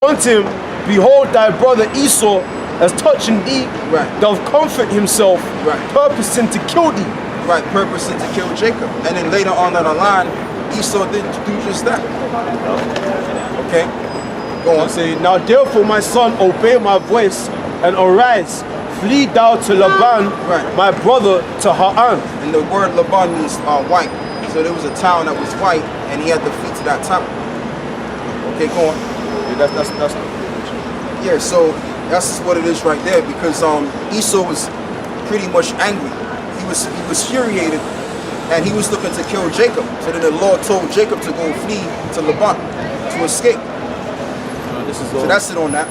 unto him, behold, thy brother Esau has touching thee, Right. doth comfort himself, Right. purposing to kill thee. Right, purposing to kill Jacob. And then later on down the line, Esau did do just that. Okay? Go on. Say, now therefore, my son, obey my voice and arise, flee thou to Laban, Right. my brother, to Haran. And the word Laban means white. So there was a town that was white, and he had to flee to that town. Okay, go on. Yeah, that's Yeah, so that's what it is right there, because Esau was pretty much angry. He was furiated, and he was looking to kill Jacob. So then the Lord told Jacob to go flee to Laban to escape. So that's it on that.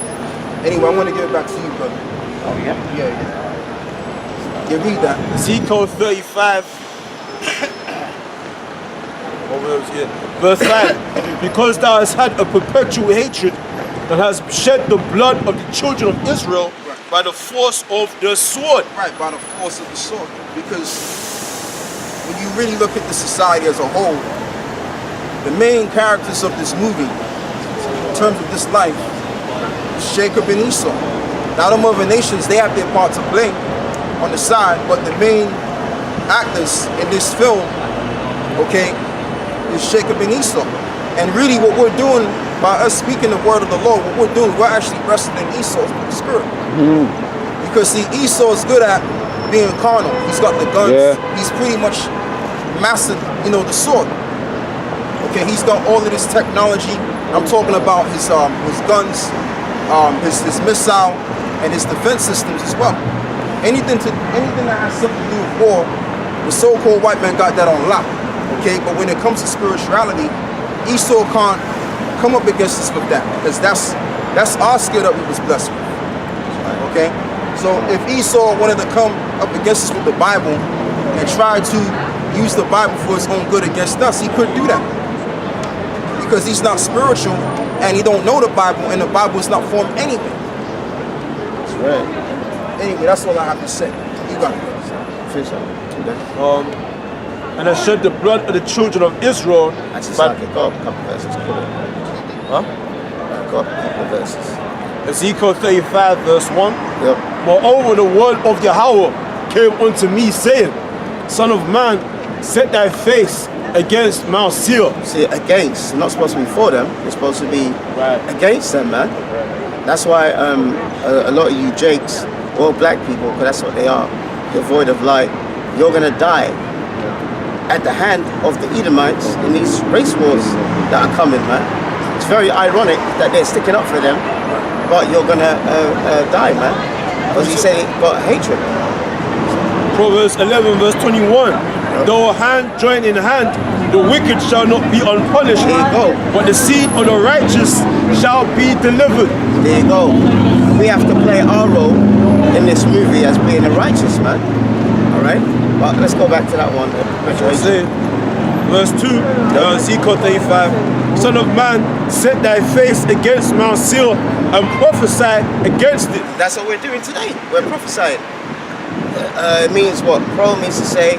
Anyway, I'm going to give it back to you, brother. Oh, yeah? Yeah. Yeah, read that. Ezekiel 35. Verse 5. Because thou hast had a perpetual hatred and hast shed the blood of the children of Israel by the force of the sword. Right, by the force of the sword. Because when you really look at the society as a whole, the main characters of this movie, in terms of this life, is Jacob and Esau. Now the other nations, they have their part to play on the side, but the main actors in this film, okay, is Jacob and Esau. And really what we're doing by us speaking the word of the Lord, what we're doing, we're actually wrestling Esau's spirit. Because see, Esau is good at being carnal. He's got the guns. Yeah. He's pretty much mastered, the sword. Okay, he's got all of this technology. I'm talking about his guns, his missile, and his defense systems as well. Anything that has something to do with war, the so-called white man got that on lock. Okay, but when it comes to spirituality, Esau can't come up against us with that, because that's our skill that we was blessed with. Okay, so if Esau wanted to come up against us with the Bible and try to use the Bible for his own good against us, he couldn't do that, because he's not spiritual and he don't know the Bible, and the Bible is not for him anyway. That's right. Anyway, that's all I have to say. You got it. And I shed the blood of the children of Israel. Actually, I could go up a couple of verses. Huh? Go up a couple of verses. Ezekiel 35 verse 1. Yep. Moreover, the word of Yahweh came unto me, saying, Son of man, set thy face against Mount Seir. See, against, not supposed to be for them, it's supposed to be Right. against them, man. That's why a lot of you Jakes, or black people, because that's what they are, devoid of light, you're going to die at the hand of the Edomites in these race wars that are coming, man. It's very ironic that they're sticking up for them, but you're going to die, man. Because he said he got hatred. Proverbs 11 verse 21. Though a hand join in hand, the wicked shall not be unpunished. There you go. But the seed of the righteous shall be delivered. There you go. We have to play our role in this movie as being a righteous man. Alright? But let's go back to that one. Say, verse 2, Ezekiel 35. Son of man, set thy face against Mount Seir and prophesy against it. That's what we're doing today. We're prophesying. It means what? Pro means to say.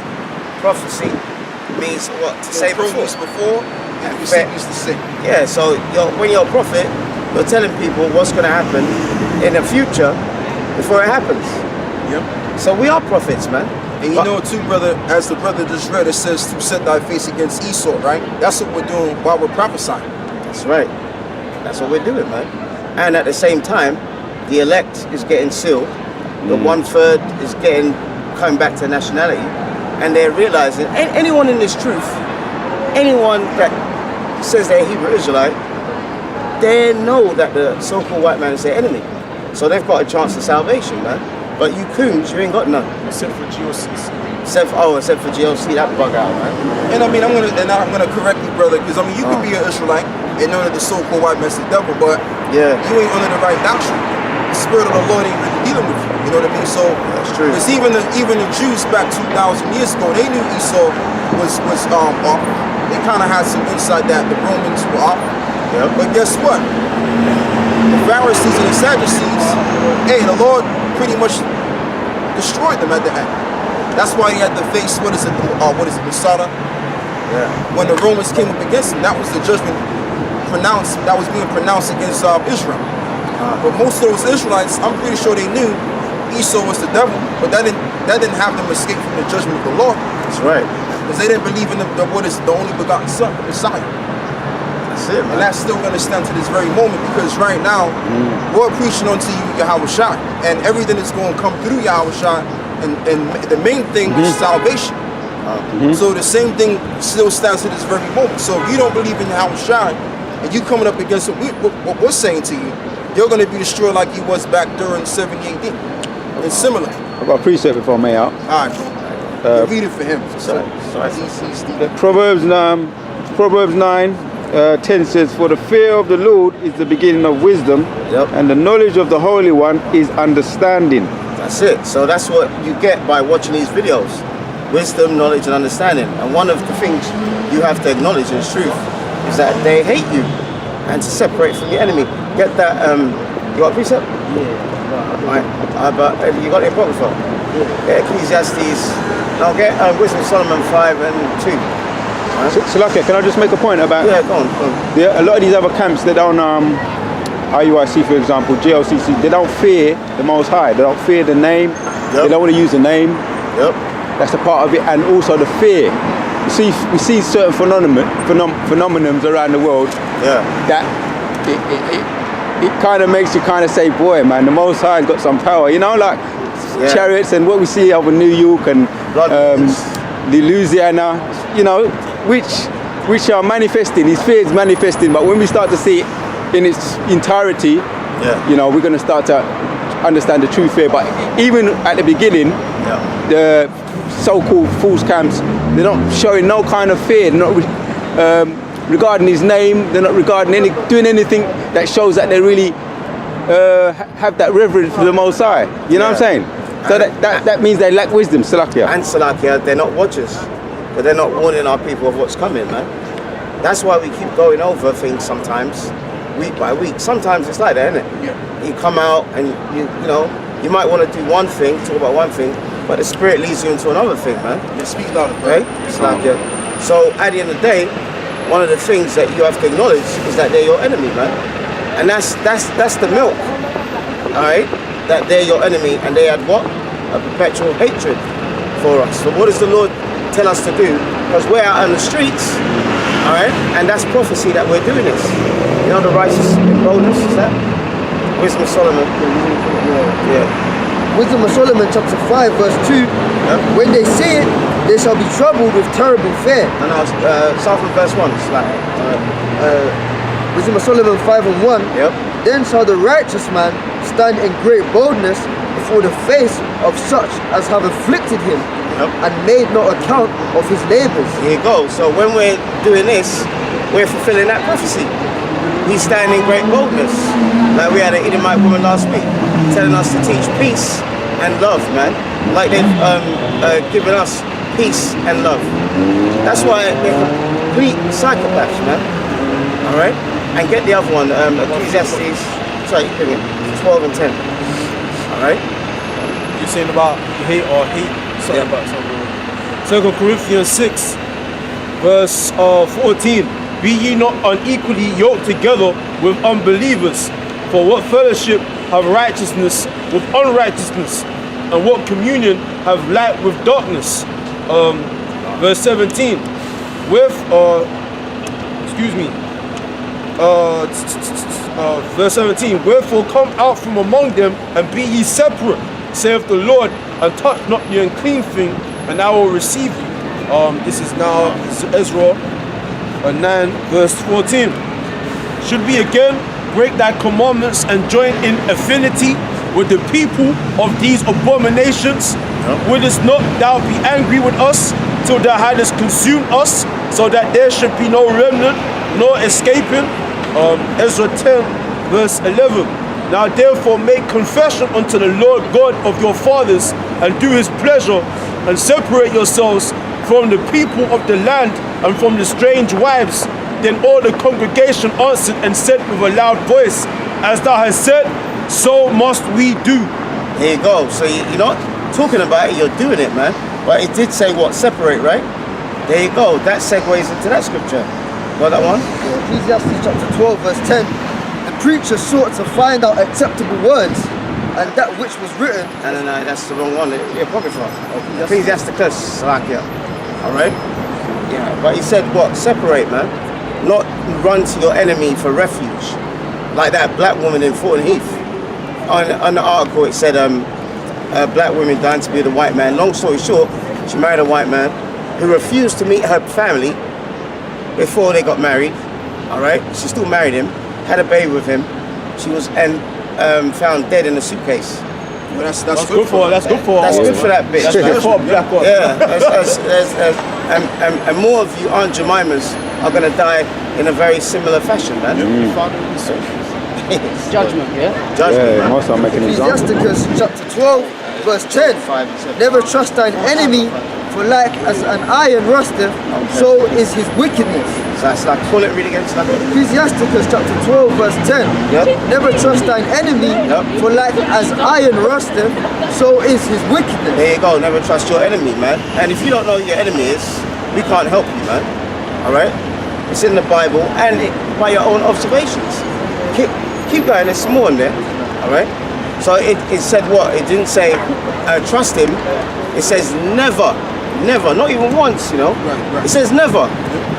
Prophecy means what? To say Pro before. means before, and prophecy means to say. Yeah, so when you're a prophet, you're telling people what's going to happen in the future before it happens. Yep. So we are prophets, man. And you know too, brother, as the brother just read, it says to set thy face against Esau, right? That's what we're doing while we're prophesying. That's right. That's what we're doing, man. And at the same time, the elect is getting sealed. The 1/3 is coming back to nationality. And they're realizing, anyone in this truth, anyone that says they're Hebrew Israelite, they know that the so-called white man is their enemy. So they've got a chance of salvation, man. But you coons, you ain't got none. Except for GOCs. Except for GOC, that bug out, man. And I mean, I'm gonna correct you, brother, because I mean, you could be an Israelite and know that the so-called white man's the devil, but yeah, you ain't under the right doctrine. The spirit of the Lord ain't really dealing with you. You know what I mean? So that's true. Because even the Jews back 2,000 years ago, they knew Esau was off. They kind of had some insight that the Romans were off. Yep. But guess what? The Pharisees and the Sadducees, hey, the Lord pretty much destroyed them at the end. That's why he had to face what is it, Masada? Yeah. When the Romans came up against him, that was the judgment was being pronounced against Israel. But most of those Israelites, I'm pretty sure they knew Esau was the devil, but that didn't have them escape from the judgment of the Lord. That's right. Because they didn't believe in what is the only begotten Son, the Messiah. That's it, man. And that's still going to stand to this very moment, because right now, we're preaching unto you Yahweh Shai, and everything is going to come through Yahweh Shai, and the main thing is salvation. So the same thing still stands to this very moment. So if you don't believe in Yahweh Shai, and you coming up against what we're saying to you, you're going to be destroyed like you was back during 70 AD. And similar. I've got a precept before I may out. All right. Read it for him. Proverbs 9:10 says, "For the fear of the Lord is the beginning of wisdom, and the knowledge of the Holy One is understanding." That's it. So that's what you get by watching these videos. Wisdom, knowledge, and understanding. And one of the things you have to acknowledge in truth is that they hate you, and to separate from the enemy. Get that, you got a precept? Right. But you got the apocrypha? Yeah, Ecclesiastes. Now get Wisdom of Solomon 5 and 2. Right. So, can I just make a point about? Yeah, go on. Yeah, a lot of these other camps, they don't, IUIC for example, GLCC, they don't fear the Most High. They don't fear the name. They don't want to use the name. That's a part of it, and also the fear. We see certain phenomenons around the world. That it kind of makes you kind of say, boy, man, the Most High got some power, you know, like chariots and what we see over New York and Louisiana, you know, which are manifesting. His fear is manifesting, but when we start to see it in its entirety, you know, we're going to start to understand the true fear. But even at the beginning, the so-called false camps, they're not showing no kind of fear. They're not regarding his name. They're not doing anything that shows that they really have that reverence for the Most High. You know what I'm saying? So that means they lack wisdom, Salakia. And Salakia, they're not watchers, but they're not warning our people of what's coming, man. That's why we keep going over things sometimes, week by week. Sometimes it's like that, isn't it? You come out and you know, you might want to do one thing, talk about one thing, but the Spirit leads you into another thing, man. Speak louder, right? It's like, so at the end of the day, one of the things that you have to acknowledge is that they're your enemy, man. And that's the milk, all right? That they're your enemy, and they had what? A perpetual hatred for us. So what does the Lord tell us to do? Because we're out on the streets, all right? And that's prophecy that we're doing this. You know the righteous in boldness, is that? Wisdom of Solomon. Wisdom of Solomon chapter 5 verse 2. When they say it, they shall be troubled with terrible fear. And I was start from verse 1. It's like Wisdom of Solomon 5 and 1. Then shall the righteous man stand in great boldness before the face of such as have afflicted him and made no account of his labors. Here you go. So when we're doing this, we're fulfilling that prophecy. We stand in great boldness. Like we had an Edomite woman last week telling us to teach peace and love, man. Like they've given us peace and love. That's why they're complete psychopaths, man. All right? And get the other one, Ecclesiastes, 12 and 10. All right? You're saying about hate something about something. 2 Corinthians 6, verse 14. Be ye not unequally yoked together with unbelievers. For what fellowship have righteousness with unrighteousness? And what communion have light with darkness? Verse 17. Verse 17. Wherefore come out from among them and be ye separate, saith the Lord, and touch not the unclean thing, and I will receive you. This is now Ezra 9 verse 14. Should we again break thy commandments and join in affinity with the people of these abominations? Wouldst not thou be angry with us till thou hadst consumed us, so that there should be no remnant nor escaping? Ezra 10 verse 11. Now therefore make confession unto the Lord God of your fathers, and do his pleasure, and separate yourselves from the people of the land and from the strange wives. Then all the congregation answered and said with a loud voice, as thou hast said, so must we do. Here you go. So you're not talking about it, you're doing it, man. But it did say what? Separate, right? There you go. That segues into that scripture. Got that one? Yeah, Ecclesiastes chapter 12 verse 10. The preacher sought to find out acceptable words, and that which was written. No, that's the wrong one. You're probably from Ecclesiasticus, alright? Yeah, but he said what? Separate, man. Not run to your enemy for refuge. Like that black woman in Fulton Heath. On the article it said black women dying to be with a white man. Long story short, she married a white man who refused to meet her family before they got married. Alright? She still married him, had a baby with him. She was found dead in a suitcase. Well, that's good for That's good for that bitch. That's good for a black one. Yeah, and more of you Aunt Jemimas are gonna die in a very similar fashion, man. Judgment, yeah? Judgment, Yeah, man. most are making examples. Ecclesiasticus chapter 12 verse 10. Never trust thine enemy, for like as an iron rusteth, so is his wickedness. So it's like, call it really again. Ecclesiasticus chapter 12 verse 10. Yep. Never trust thine enemy, Yep. for like as iron rusteth, so is his wickedness. There you go, never trust your enemy, man. And if you don't know who your enemy is, we can't help you, man. Alright? It's in the Bible and by your own observations. Keep going, there's some more in there. Alright? So it said what? It didn't say trust him. It says never, not even once, you know. Right. It says never.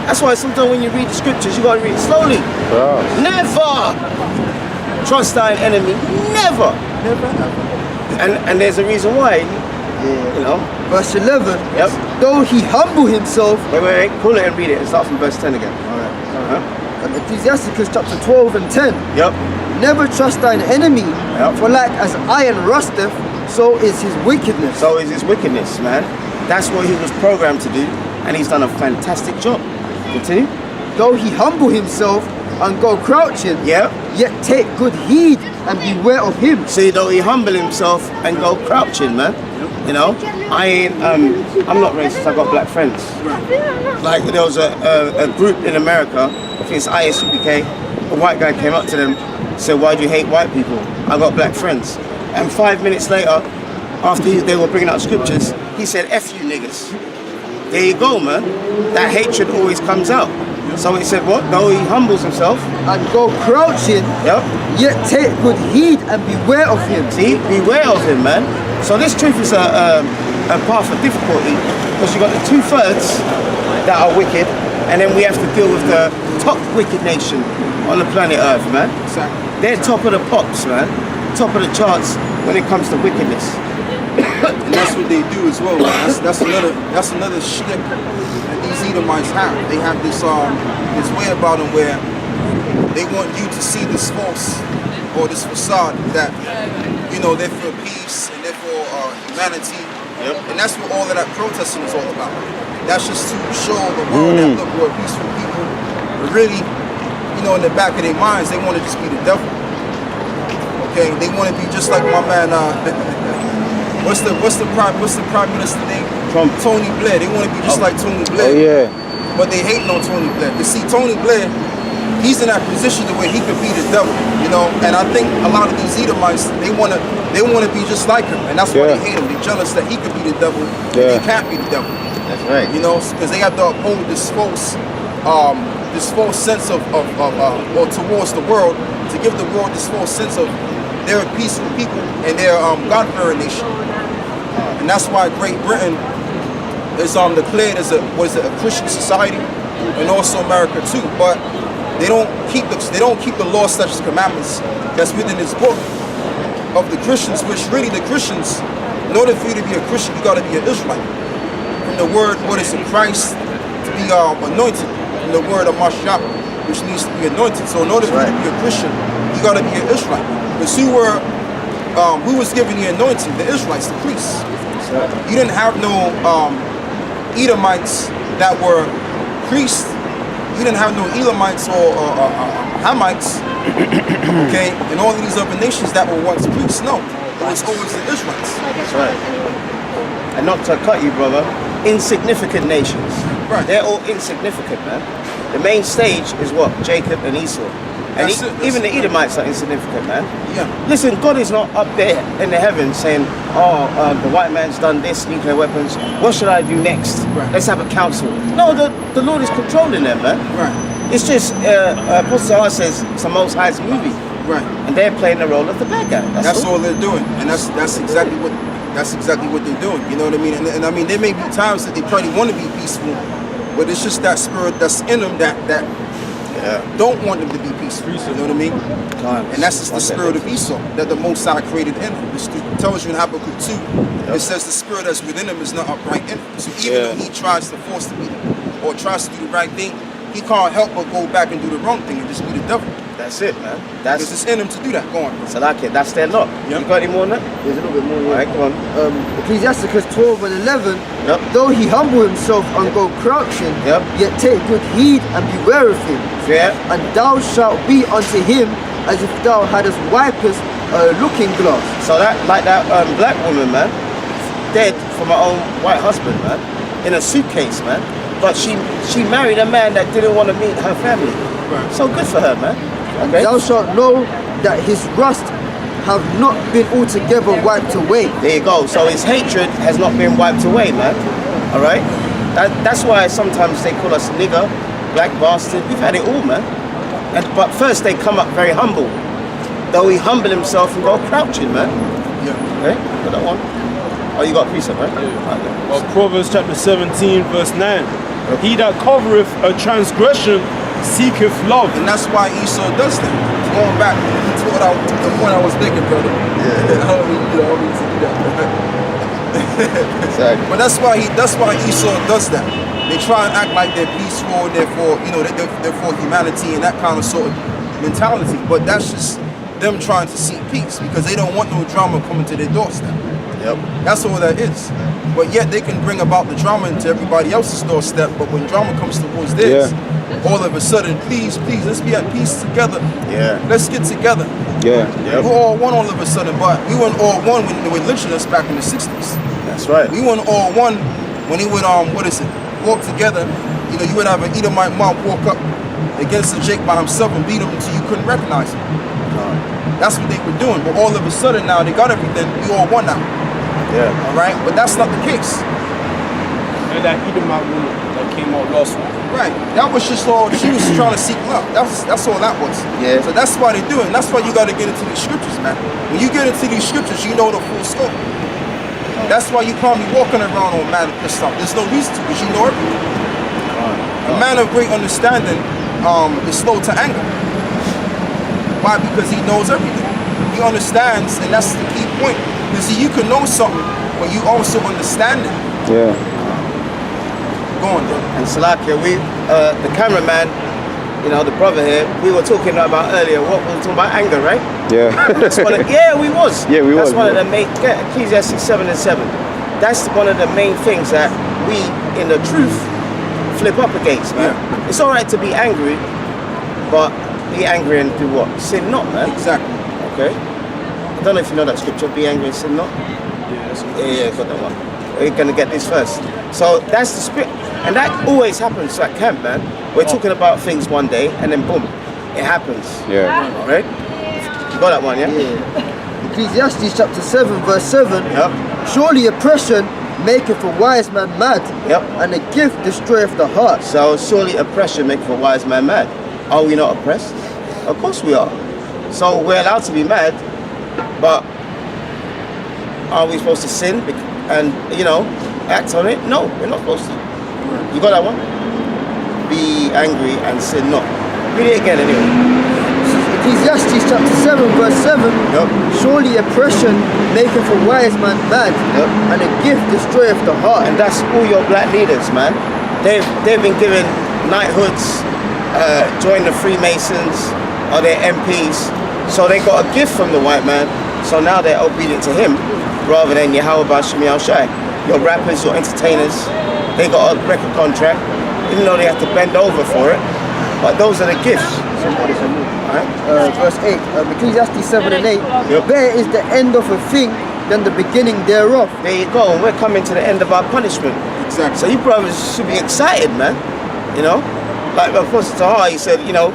That's why sometimes when you read the scriptures, you gotta read it slowly. Wow. Never trust thine enemy. Never. And there's a reason why. You know. Verse 11. Yep. Though he humble himself. Wait. Pull it and read it. And start from verse 10 again. Ecclesiasticus chapter 12 and 10. Yep. Never trust thine enemy, Yep. for like as iron rusteth, so is his wickedness. So is his wickedness, man. That's what he was programmed to do, and he's done a fantastic job. Continue. Though he humble himself and go crouching, Yep. yet take good heed and beware of him. See, though he humble himself and go crouching, man. You know, I'm not racist. I got black friends. Like there was a group in America, I think it's ISUPK. A white guy came up to them, said, "Why do you hate white people? I got black friends." And 5 minutes later, after they were bringing out scriptures, he said, "F you niggas." There you go, man. That hatred always comes out. So he said, what? Though he humbles himself, And go crouching, yep. yet take good heed and beware of him. See, beware of him, man. So this truth is a path of difficulty because you got the 2/3 that are wicked, and then we have to deal with the top wicked nation on the planet Earth, man. They're top of the pops, man. Top of the charts when it comes to wickedness. And that's what they do as well. Man. That's another shtick that these Edomites have. They have this way about them where they want you to see this false or this facade that they're for peace and they're for humanity. Yep. And that's what all of that protesting is all about. That's just to show the world that look, we're peaceful people. But really, in the back of their minds, they want to just be the devil. Okay, they want to be just like my man. What's the prime minister name? Trump. Tony Blair. They want to be just like Tony Blair. Oh yeah. But they hating on Tony Blair. You see, Tony Blair, he's in that position to where he could be the devil. And I think a lot of these Edomites, they want to be just like him, and that's why they hate him. They're jealous that he could be the devil, and he can't be the devil. That's right. Because they have to uphold this false sense of or towards the world, to give the world this false sense of they're a peaceful people and they're God-fearing nation. And that's why Great Britain is declared as a Christian society, and also America too. But they don't keep the law, statutes, commandments that's within this book of the Christians. Which really the Christians, in order for you to be a Christian, you got to be an Israelite. From the word, what is it, Christ, to be anointed. From the word of Mashiach, which means to be anointed. So in order for you to be a Christian, you got to be an Israelite. Because who was given the anointing? The Israelites, the priests. You didn't have no Edomites that were priests. You didn't have no Elamites or Hamites, okay, and all of these other nations that were once priests. No, it was always the Israelites. That's right. And not to cut you, brother, insignificant nations. Right. They're all insignificant, man. The main stage is what? Jacob and Esau. And even the Edomites are insignificant, man. Yeah. Listen, God is not up there in the heavens saying, the white man's done this, nuclear weapons. What should I do next? Right. Let's have a council. No, the Lord is controlling them, man. Right. It's just Apostle Hart says it's the Most High's movie, Right. and they're playing the role of the bad guy. That's all they're doing, and that's exactly what they're doing. You know what I mean? And I mean, there may be times that they probably want to be peaceful, but it's just that spirit that's in them that don't want them to be peaceful. You know what I mean? And that's just the spirit of Esau that the Most High created in him. It tells you in Habakkuk 2, it says the spirit that's within him is not upright in him. So even though he tries to force to be or tries to do the right thing, he can't help but go back and do the wrong thing and just be the devil. That's it, man. Because it's in him to do that. Go on. So like it. That's their lot. Yep. You got any more on that? There's a little bit more. All right, come on. Ecclesiasticus 12 and 11. Yep. Though he humble himself and go crouching, Yep. yet take good heed and beware of him. Yeah. And thou shalt be unto him as if thou hadst wipers a looking glass. So that, like that black woman, man, dead from her own white husband, man, in a suitcase, man. But she married a man that didn't want to meet her family. Right. So good for her, man. Okay. Thou shalt know that his rust have not been altogether wiped away. There you go. So his hatred has not been wiped away, man. All right. That's why sometimes they call us nigger, black bastard. We've had it all, man. But first they come up very humble. Though he humble himself and go crouching, man. Yeah. Okay. Got that one. Oh, you got a precept, right? Well, Proverbs chapter 17, verse 9. He that covereth a transgression seeketh love. And that's why Esau does that. Going back to the point I was thinking, brother. Yeah. I don't mean to do that. Exactly. But that's why Esau does that. They try and act like they're peaceful, therefore, they're for humanity and that kind of sort of mentality. But that's just them trying to seek peace because they don't want no drama coming to their doorstep. Yep. That's all that is. But yet they can bring about the drama into everybody else's doorstep. But when drama comes towards theirs, all of a sudden, please, let's be at peace together. Yeah. Let's get together. Yeah. Yep. We're all one all of a sudden, but we weren't all one when they were lynching us back in the 60s. That's right. We weren't all one when he would walk together. You know, you would have an Edomite mob walk up against a Jake by himself and beat him until you couldn't recognize him. That's what they were doing. But all of a sudden now they got everything. We all one now. Yeah. All right, but that's not the case. And that Edomite woman that came out last week. Right. That was just all. She was trying to seek love. That's all that was. Yeah. So that's why they're doing. That's why you got to get into these scriptures, man. When you get into these scriptures, you know the full scope. That's why you can't be walking around on mad and pissed off. There's no reason to, because you know everything. A man of great understanding is slow to anger. Why? Because he knows everything. He understands, and that's the key point. Because you can know something, but you also understand it. Yeah. Go on, bro. And Salakia, the cameraman, you know, the brother here, we were talking about earlier, we were talking about anger, right? Yeah. That's we was. Yeah, we That's was, one yeah. of the main, Ecclesiastes 7 and 7. That's one of the main things that we, in the truth, flip up against, man. Yeah. It's all right to be angry, but be angry and do what? Sin not, man. Exactly. Okay? I don't know if you know that scripture, be angry and sin not. Yeah, got that one. We're gonna get this first. So that's the spirit, and that always happens at camp, man. We're talking about things one day, and then boom, it happens. Yeah. Right? You got that one, yeah? Yeah. Ecclesiastes chapter 7 verse 7. Yep. Surely oppression maketh a wise man mad, Yep. and a gift destroyeth the heart. So surely oppression maketh a wise man mad. Are we not oppressed? Of course we are. So we're allowed to be mad, but are we supposed to sin and, you know, act on it? No, we're not supposed to. You got that one? Be angry and sin not. Read it again anyway. Ecclesiastes chapter 7 verse 7. Yep. Surely oppression maketh a wise man mad, Yep. and a gift destroyeth the heart. And that's all your black leaders, man. They've been given knighthoods, join the Freemasons, or their MPs. So they got a gift from the white man. So now they're obedient to him, rather than Yahweh Bashim Shai. Your rappers, your entertainers, they got a record contract, even though they have to bend over for it. But those are the gifts. Alright? Verse 8. Ecclesiastes 7 and 8. Yep. There is the end of a thing, than the beginning thereof. There you go. And we're coming to the end of our punishment. Exactly. So you brothers should be excited, man. You know, like Apostle Tahar, he said, you know,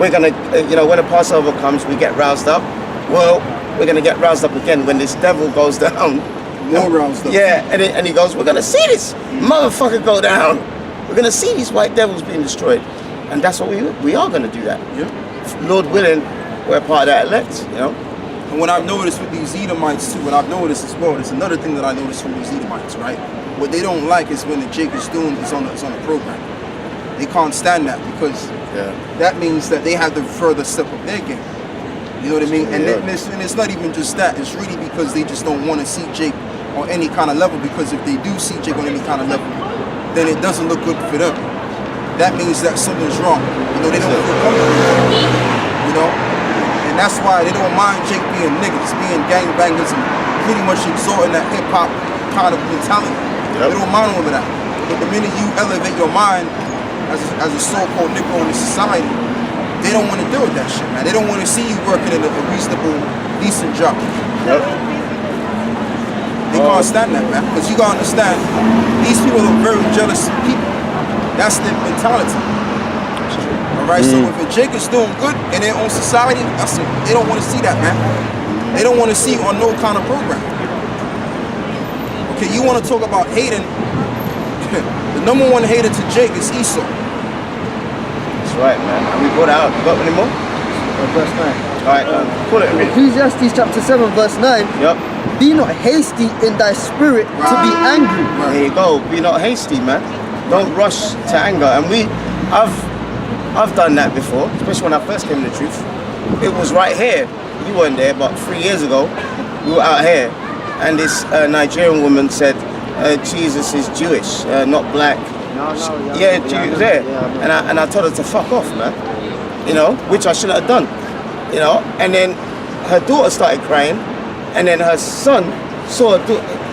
we're gonna, you know, when the Passover comes, we get roused up. Well, we're gonna get roused up again when this devil goes down. More roused up. Yeah, and he goes, we're gonna see this motherfucker go down. We're gonna see these white devils being destroyed. And that's what we are going to do that. Yeah. Lord willing, we're part of that elect, you know. And what I've noticed with these Edomites too, what I've noticed as well, there's another thing that I noticed from these Edomites, right? What they don't like is when the Jacob's doing is on the program. They can't stand that because that means that they have to further step up their game. You know what I mean? And, it's not even just that. It's really because they just don't want to see Jake on any kind of level, because if they do see Jake on any kind of level, then it doesn't look good for them. That means that something's wrong. You know, they don't feel comfortable. You know? And that's why they don't mind Jake being niggas, being gangbangers, and pretty much exalting that hip-hop kind of mentality. They don't mind all of that. But the minute you elevate your mind as a so-called Negro in the society, they don't want to deal with that shit, man. They don't want to see you working in a reasonable, decent job. They can't stand that, man. Because you gotta understand, these people are very jealous people. That's their mentality. Alright, so if a Jake is doing good in their own society, they don't want to see that, man. They don't want to see you on no kind of program. Okay, you want to talk about hating? The number one hater to Jake is Esau. That's right, man. And we got out. You got any more? Verse 9. Alright, pull it. Ecclesiastes chapter 7 verse 9. Yep. Be not hasty in thy spirit to be angry. There you go. Be not hasty, man. Don't rush to anger. And I've done that before, especially when I first came to the truth. It was right here. You weren't there, but 3 years ago, we were out here, and this Nigerian woman said, Jesus is Jewish, not black. Yeah, she was there. And I told her to fuck off, man. You know, which I shouldn't have done. You know, and then her daughter started crying, and then her son saw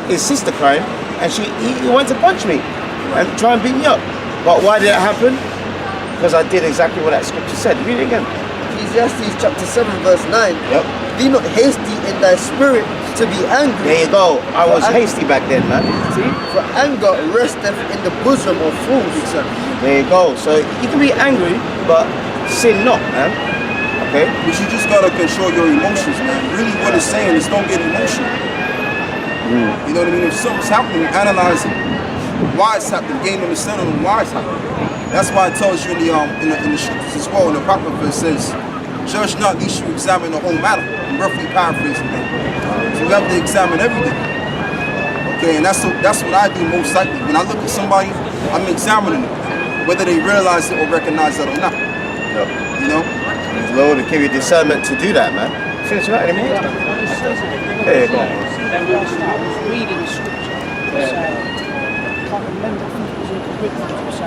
his sister crying, and he went to punch me and try and beat me up. But why did it happen? Because I did exactly what that scripture said. Read it again. Ecclesiastes chapter 7 verse 9. Yep. Be not hasty in thy spirit to be angry. There you go. I was hasty back then, man. See? For anger resteth in the bosom of fools. There you go. So you can be angry, but sin not, man. Okay? But you just gotta control your emotions, man. Really what it's saying is don't get emotional. You know what I mean? If something's happening, analyze it. Why it's happening, gain understanding on why it's happening. That's why it tells you in the scriptures as well, in the Apocrypha, it says, judge not, lest you examine the whole matter. I'm roughly paraphrasing that. So we have to examine everything. Okay, and that's what I do most likely. When I look at somebody, I'm examining them, whether they realize it or recognize that or not. You know? The Lord will give you discernment to do that, man. Finish that anymore? There you go. I was reading the scripture. I can't remember. I think it was in Corinthians. It was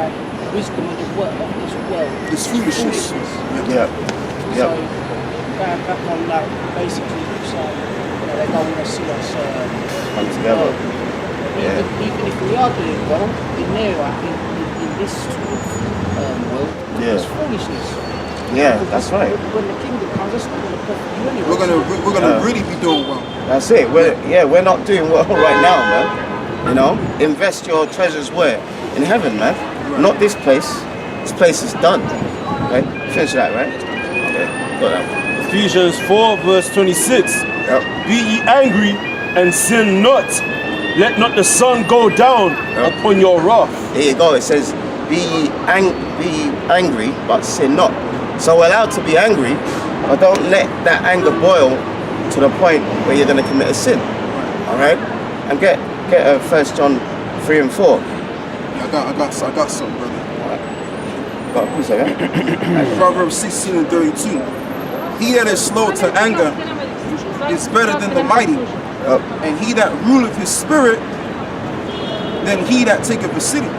wisdom of the world of this world. It's foolishness. Yeah. So going back on that, basically, it's like, they don't want to see us Come together. Even if we are doing well in there, I think in this sort of world, it's foolishness. Yeah, that's right. When the kingdom comes, that's not going to profit you anyway. We're gonna really be doing well. That's it. We're not doing well right now, man. You know, invest your treasures where? In heaven, man. Not this place. This place is done. Okay, finish that, right? Okay, got that one. Ephesians 4 verse 26. Yep. Be ye angry and sin not. Let not the sun go down upon your wrath. Here you go. It says, be ye angry, but sin not. So we're allowed to be angry, but don't let that anger boil to the point where you're going to commit a sin. All right? And get 1 John 3 and 4. I got something, brother. Got a piece of it? Proverbs 16 and 32. He that is slow to anger is better than the mighty, and he that ruleth his spirit than he that taketh a city.